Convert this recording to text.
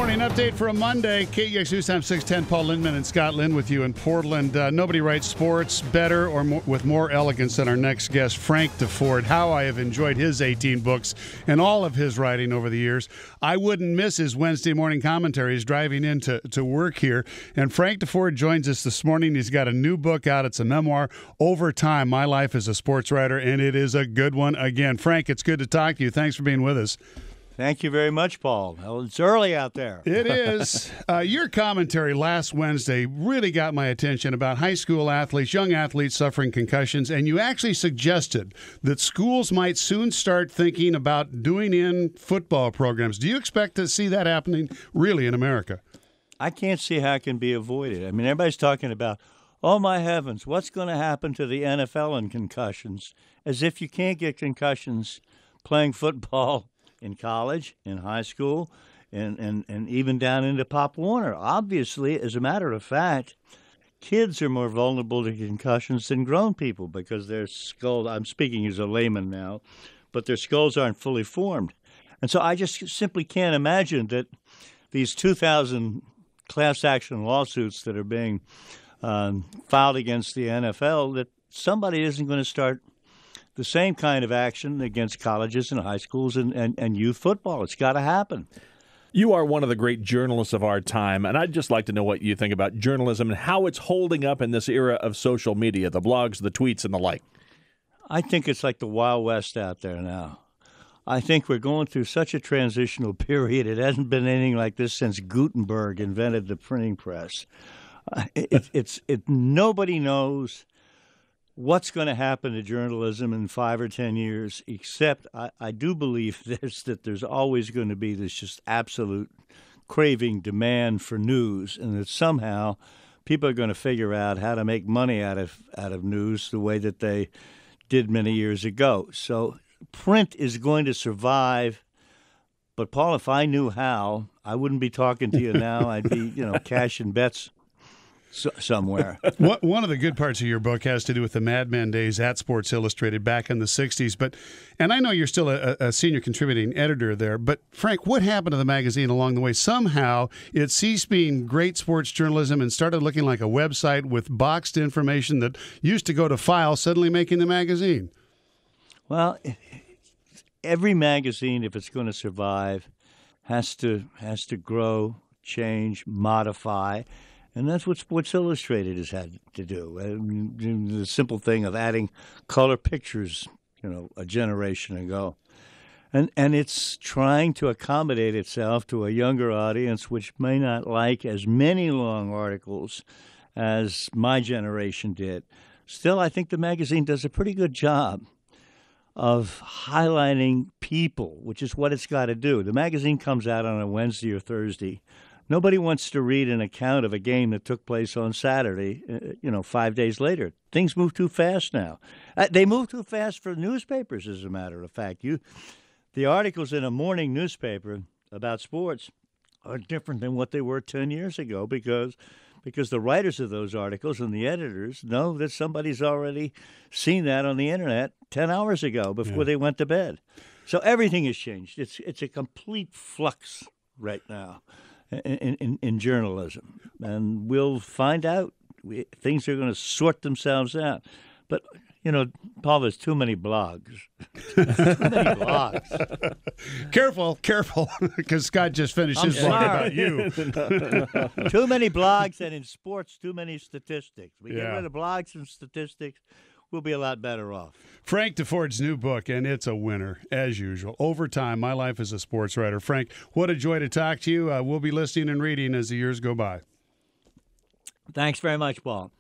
Morning update for a Monday. KUX News Time 610. Paul Lindman and Scott Lynn with you in Portland. Nobody writes sports better or with more elegance than our next guest, Frank DeFord. How I have enjoyed his 18 books and all of his writing over the years. I wouldn't miss his Wednesday morning commentaries driving in to work here. And Frank DeFord joins us this morning. He's got a new book out. It's a memoir, Over Time, My Life as a Sports Writer, and it is a good one again. Frank, it's good to talk to you. Thanks for being with us. Thank you very much, Paul. Well, it's early out there. It is. Your commentary last Wednesday really got my attention about high school athletes, young athletes suffering concussions, and you actually suggested that schools might soon start thinking about doing in football programs. Do you expect to see that happening really in America? I can't see how it can be avoided. I mean, everybody's talking about, oh, my heavens, what's going to happen to the NFL and concussions? As if you can't get concussions playing football in college, in high school, and even down into Pop Warner. Obviously, as a matter of fact, kids are more vulnerable to concussions than grown people because their skull, I'm speaking as a layman now, but their skulls aren't fully formed. And so I just simply can't imagine that these 2,000 class action lawsuits that are being filed against the NFL, that somebody isn't going to start the same kind of action against colleges and high schools and youth football. It's got to happen. You are one of the great journalists of our time, and I'd just like to know what you think about journalism and how it's holding up in this era of social media, the blogs, the tweets, and the like. I think it's like the Wild West out there now. I think we're going through such a transitional period. It hasn't been anything like this since Gutenberg invented the printing press. Nobody knows what's going to happen to journalism in 5 or 10 years, except I do believe that there's always going to be this just absolute craving demand for news, and that somehow people are going to figure out how to make money out of news the way that they did many years ago. So print is going to survive. But, Paul, if I knew how, I wouldn't be talking to you now. I'd be, cashing bets somewhere. One of the good parts of your book has to do with the Mad Men days at Sports Illustrated back in the 60s. And I know you're still a senior contributing editor there, but Frank, what happened to the magazine along the way? Somehow it ceased being great sports journalism and started looking like a website with boxed information that used to go to file, suddenly making the magazine. Well, every magazine, if it's going to survive, has to grow, change, modify. And that's what Sports Illustrated has had to do. I mean, the simple thing of adding color pictures, a generation ago. And it's trying to accommodate itself to a younger audience, which may not like as many long articles as my generation did. Still, I think the magazine does a pretty good job of highlighting people, which is what it's got to do. The magazine comes out on a Wednesday or Thursday. Nobody wants to read an account of a game that took place on Saturday, 5 days later. Things move too fast now. They move too fast for newspapers, as a matter of fact. The articles in a morning newspaper about sports are different than what they were 10 years ago because the writers of those articles and the editors know that somebody's already seen that on the Internet 10 hours ago before they went to bed. So everything has changed. It's a complete flux right now in journalism, and we'll find out. Things are going to sort themselves out. But, Paul, there's too many blogs. Careful, because Scott just finished his blog about you. Too many blogs, and in sports, too many statistics. We get rid of blogs and statistics, we'll be a lot better off. Frank DeFord's new book, and it's a winner, as usual. Over Time, My Life as a Sports Writer. Frank, what a joy to talk to you. We'll be listening and reading as the years go by. Thanks very much, Paul.